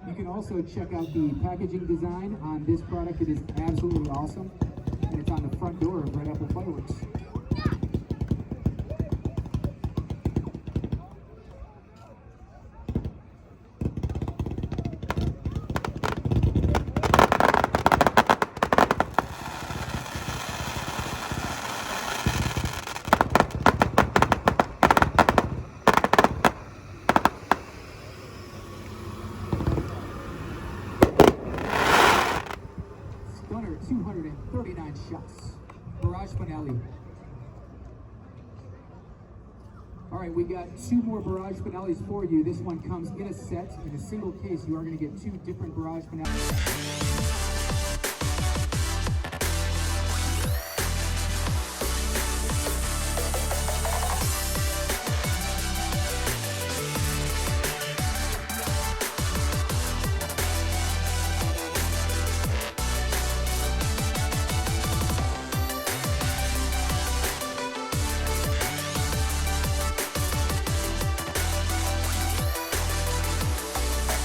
You can also check out the packaging design on this product. It is absolutely awesome, and it's on the front door of Redapplefireworks. Stunner 239 shots. Barrage finale. All right, we got 2 more barrage finales for you. This one comes in a set. In a single case, you are going to get 2 different barrage finales.